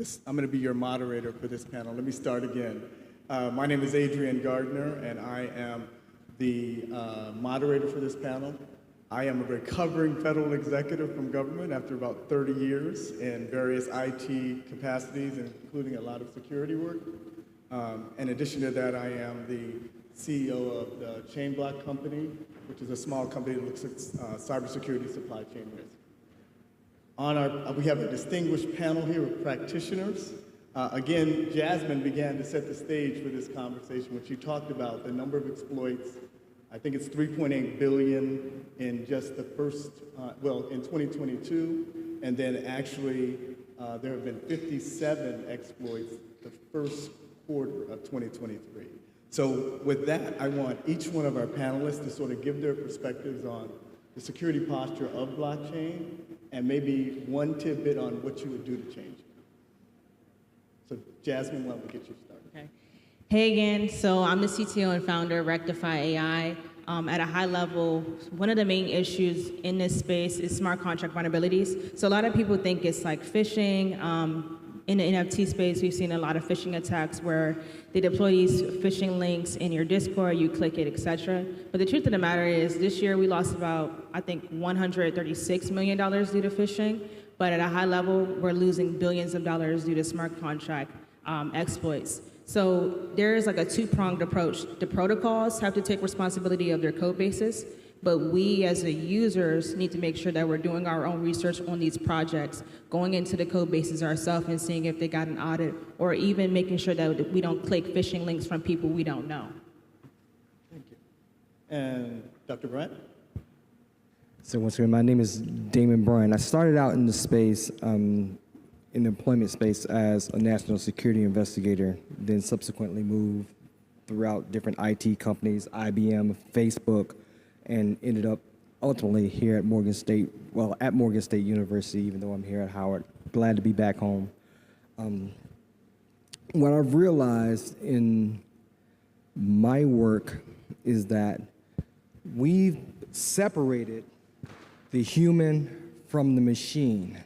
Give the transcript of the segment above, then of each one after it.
I'm going to be your moderator for this panel. Let me start again. My name is Adrian Gardner, and I am the moderator for this panel. I am a recovering federal executive from government after about 30 years in various IT capacities, including a lot of security work. In addition to that, I am the CEO of the Chain Block Company, which is a small company that looks at cybersecurity supply chain risk. We have a distinguished panel here of practitioners. Again, Jasmine began to set the stage for this conversation when she talked about the number of exploits. I think it's 3.8 billion in just the first, in 2022, and then actually there have been 57 exploits the first quarter of 2023. So with that, I want each one of our panelists to sort of give their perspectives on the security posture of blockchain and maybe one tidbit on what you would do to change it. So Jasmine, why don't we get you started? Okay. Hey again, so I'm the CTO and founder of Rectify AI. At a high level, one of the main issues in this space is smart contract vulnerabilities. So a lot of people think it's like phishing. In the NFT space, we've seen a lot of phishing attacks where they deploy these phishing links in your Discord, you click it, etc. But the truth of the matter is, this year we lost about, I think, $136 million due to phishing. But at a high level, we're losing billions of dollars due to smart contract exploits. So there is like a two-pronged approach. The protocols have to take responsibility of their code bases, but we as the users need to make sure that we're doing our own research on these projects, going into the code bases ourselves and seeing if they got an audit, or even making sure that we don't click phishing links from people we don't know. Thank you. And Dr. Bryant? So once again, my name is Damon Bryant. I started out in the space, in the employment space as a national security investigator, then subsequently moved throughout different IT companies, IBM, Facebook, and ended up ultimately here at Morgan State, at Morgan State University, even though I'm here at Howard. Glad to be back home. What I've realized in my work is that we've separated the human from the machine.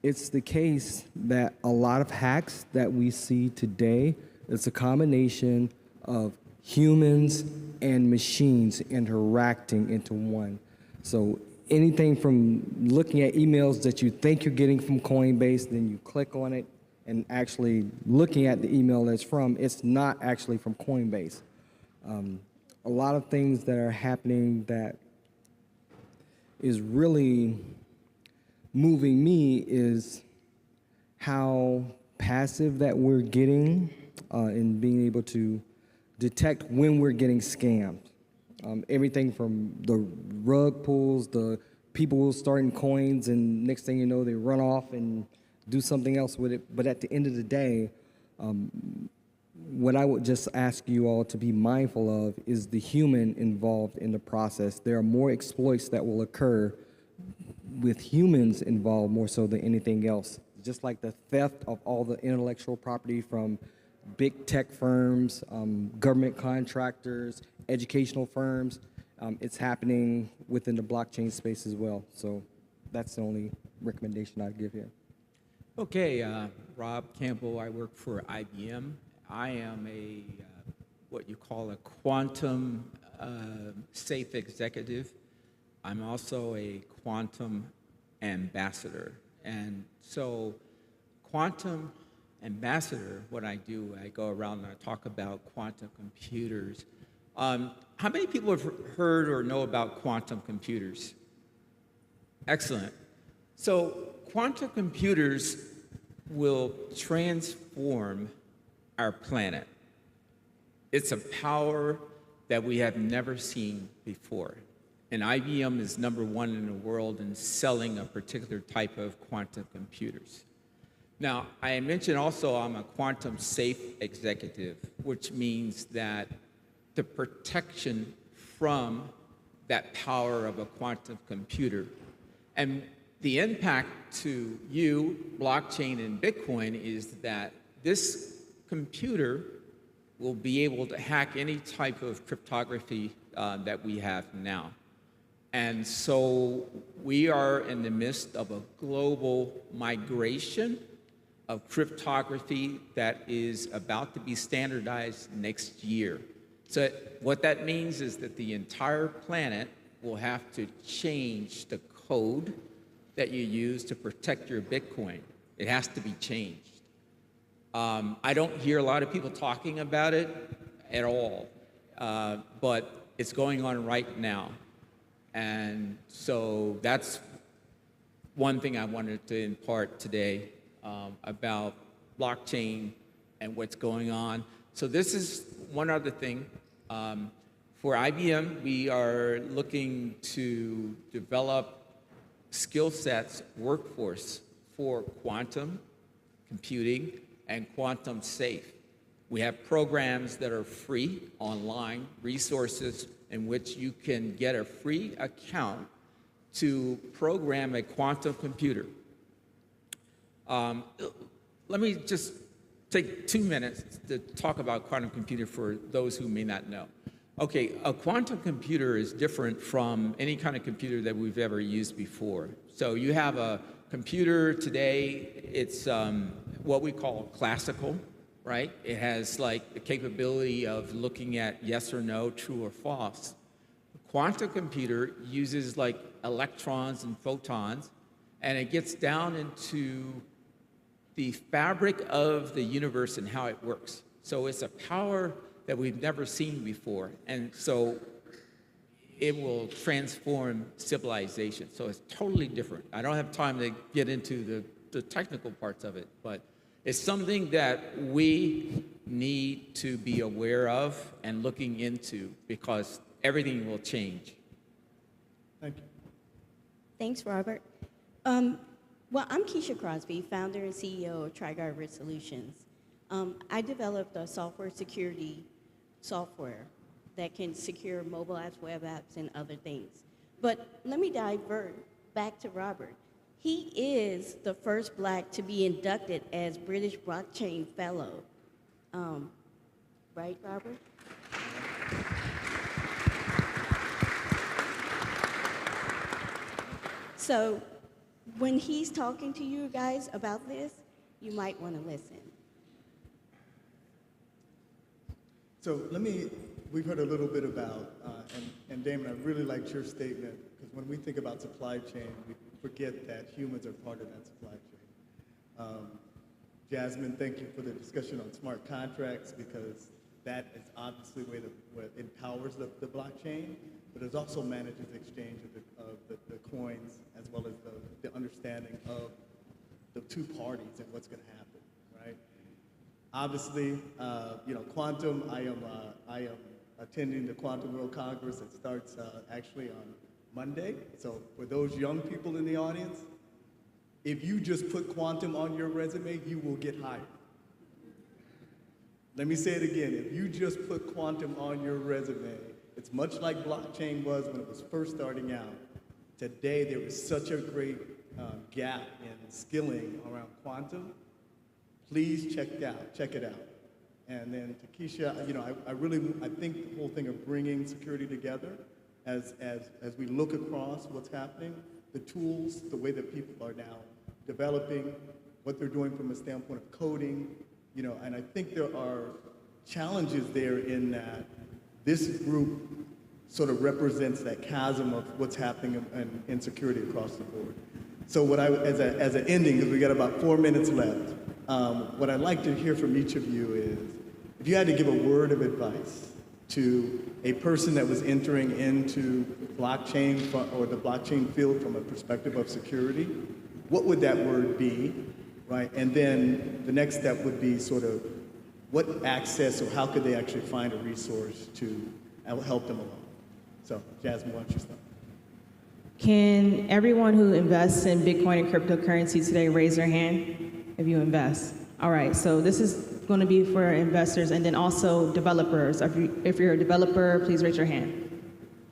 It's the case that a lot of hacks that we see today, it's a combination of humans and machines interacting into one. So anything from looking at emails that you think you're getting from Coinbase, then you click on it, and actually looking at the email that's from, it's not actually from Coinbase. A lot of things that are happening that is really moving me is how passive that we're getting in being able to detect when we're getting scammed. Everything from the rug pulls, the people starting coins, and next thing you know, they run off and do something else with it. But at the end of the day, what I would just ask you all to be mindful of is the human involved in the process. There are more exploits that will occur with humans involved more so than anything else. Just like the theft of all the intellectual property from big tech firms, government contractors, educational firms, it's happening within the blockchain space as well. So that's the only recommendation I'd give here. Okay, Rob Campbell, I work for IBM. I am what you call a quantum safe executive. I'm also a quantum ambassador. And so quantum ambassador, what I do, I go around and I talk about quantum computers. How many people have heard or know about quantum computers? Excellent. So quantum computers will transform our planet. It's a power that we have never seen before. And IBM is #1 in the world in selling a particular type of quantum computers. Now, I mentioned also I'm a quantum safe executive, which means that the protection from that power of a quantum computer and the impact to you, blockchain and Bitcoin, is that this computer will be able to hack any type of cryptography that we have now. And so we are in the midst of a global migration of cryptography that is about to be standardized next year. So what that means is that the entire planet will have to change the code that you use to protect your Bitcoin. It has to be changed. I don't hear a lot of people talking about it at all, but it's going on right now. And so that's one thing I wanted to impart today about blockchain and what's going on. So this is one other thing. For IBM, we are looking to develop skill sets, workforce for quantum computing and quantum safe. We have programs that are free online, resources in which you can get a free account to program a quantum computer. Let me just take 2 minutes to talk about quantum computer for those who may not know. Okay, a quantum computer is different from any kind of computer that we've ever used before. So you have a computer today, it's what we call classical, right? It has like the capability of looking at yes or no, true or false. A quantum computer uses like electrons and photons, and it gets down into the fabric of the universe and how it works. So it's a power that we've never seen before. And so it will transform civilization. So it's totally different. I don't have time to get into the technical parts of it, but it's something that we need to be aware of and looking into because everything will change. Thank you. Thanks, Robert. Well, I'm Keisha Crosby, founder and CEO of TriGuard Risk Solutions. I developed a software security software that can secure mobile apps, web apps, and other things. But let me divert back to Robert. He is the first Black to be inducted as British Blockchain Fellow. Right, Robert? So when he's talking to you guys about this, you might want to listen. So we've heard a little bit about, and Damon, I really liked your statement, because when we think about supply chain, we forget that humans are part of that supply chain. Jasmine, thank you for the discussion on smart contracts, because that is obviously what empowers the blockchain, but it also manages exchange of the coins, as well as the understanding of the two parties and what's going to happen, right? Obviously, quantum, I am attending the Quantum World Congress. It starts actually on Monday. So for those young people in the audience, if you just put quantum on your resume, you will get hired. Let me say it again. If you just put quantum on your resume, it's much like blockchain was when it was first starting out. Today, there is such a great gap in skilling around quantum. Please check it out. And then to Keisha, I think the whole thing of bringing security together as we look across what's happening, the tools, the way that people are now developing, what they're doing from a standpoint of coding, and I think there are challenges there in that this group sort of represents that chasm of what's happening in security across the board. So what as an ending, because we got about 4 minutes left, what I'd like to hear from each of you is, if you had to give a word of advice to a person that was entering into blockchain or the blockchain field from a perspective of security, what would that word be, right? And then the next step would be sort of what access or how could they actually find a resource to help them along? So, Jasmine, why don't you start? Can everyone who invests in Bitcoin and cryptocurrency today raise their hand if you invest? All right, so this is going to be for investors and then also developers. If you're a developer, please raise your hand.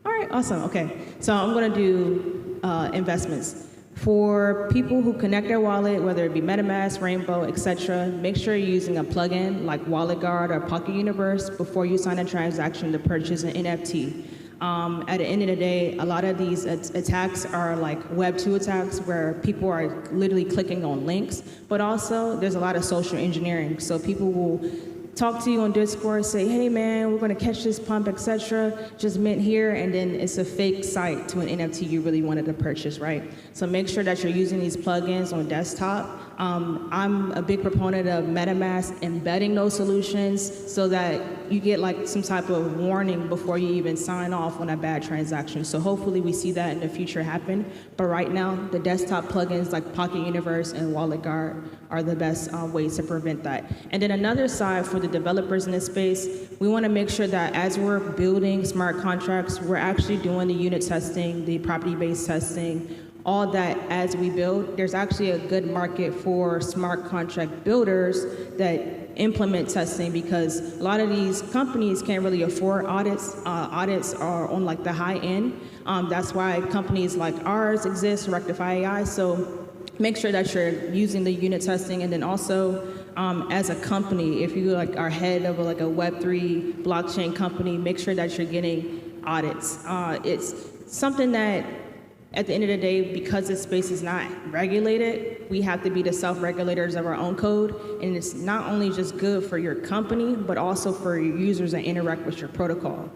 All right, awesome, okay. So I'm going to do investments. For people who connect their wallet, whether it be MetaMask, Rainbow, etc., make sure you're using a plugin like WalletGuard or Pocket Universe before you sign a transaction to purchase an NFT. At the end of the day, a lot of these attacks are like Web 2 attacks where people are literally clicking on links, but also there's a lot of social engineering. So people will talk to you on Discord, say, hey man, we're gonna catch this pump, etc. Just mint here, and then it's a fake site to an NFT you really wanted to purchase, right? So make sure that you're using these plugins on desktop. I'm a big proponent of MetaMask embedding those solutions so that you get like some type of warning before you even sign off on a bad transaction. So hopefully we see that in the future happen. But right now, the desktop plugins like Pocket Universe and Wallet Guard are the best ways to prevent that. And then another side for the developers in this space, we want to make sure that as we're building smart contracts, we're actually doing the unit testing, the property-based testing, all that as we build. There's actually a good market for smart contract builders that implement testing because a lot of these companies can't really afford audits. Audits are on like the high end. That's why companies like ours exist, Rectify AI. So make sure that you're using the unit testing, and then also as a company, if you like are head of like a Web3 blockchain company, make sure that you're getting audits. It's something that at the end of the day, because this space is not regulated, we have to be the self-regulators of our own code, and it's not only just good for your company, but also for your users that interact with your protocol.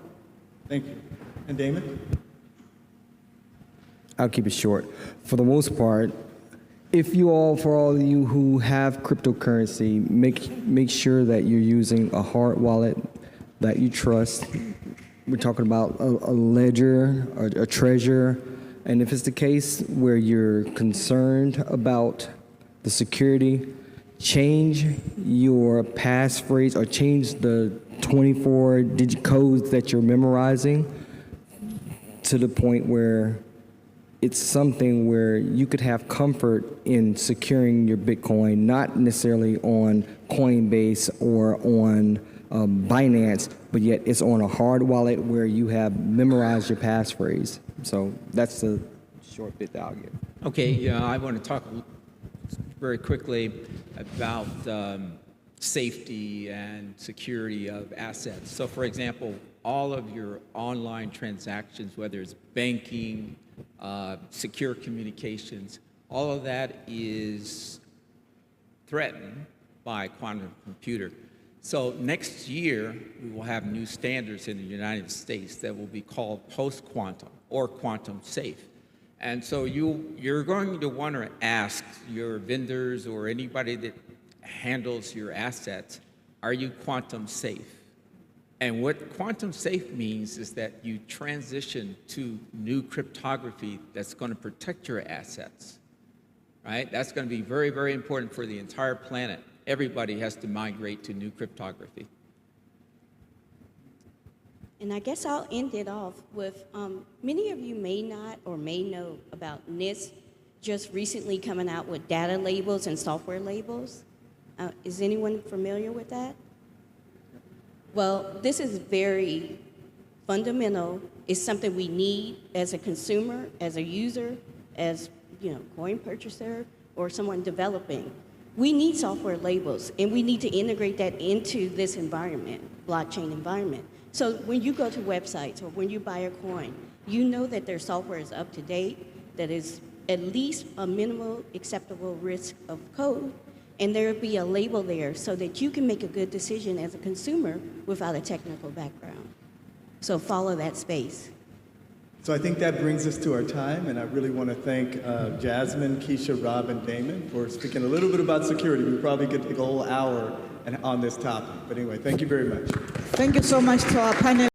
Thank you. And Damon? I'll keep it short. For the most part, for all of you who have cryptocurrency, make sure that you're using a hard wallet that you trust. We're talking about a ledger or a treasure. And if it's the case where you're concerned about the security, change your passphrase or change the 24-digit codes that you're memorizing to the point where it's something where you could have comfort in securing your Bitcoin, not necessarily on Coinbase or on Binance, but yet it's on a hard wallet where you have memorized your passphrase. So that's the short bit that I'll give. Okay, yeah, I want to talk very quickly about safety and security of assets. So for example, all of your online transactions, whether it's banking, secure communications, all of that is threatened by quantum computer. So next year, we will have new standards in the United States that will be called post-quantum or quantum safe. And so you're going to want to ask your vendors or anybody that handles your assets, are you quantum safe? And what quantum safe means is that you transition to new cryptography that's going to protect your assets, right? That's going to be very, very important for the entire planet. Everybody has to migrate to new cryptography. And I guess I'll end it off with, many of you may not or may know about NIST just recently coming out with data labels and software labels. Is anyone familiar with that? Well, this is very fundamental. It's something we need as a consumer, as a user, as coin purchaser, or someone developing. We need software labels, and we need to integrate that into this environment, blockchain environment. So when you go to websites or when you buy a coin, you know that their software is up to date, that is at least a minimal acceptable risk of code, and there will be a label there so that you can make a good decision as a consumer without a technical background. So follow that space. So I think that brings us to our time, and I really want to thank Jasmine, Keisha, Rob, and Damon for speaking a little bit about security. We probably could take a whole hour on this topic. But anyway, thank you very much. Thank you so much to our panel.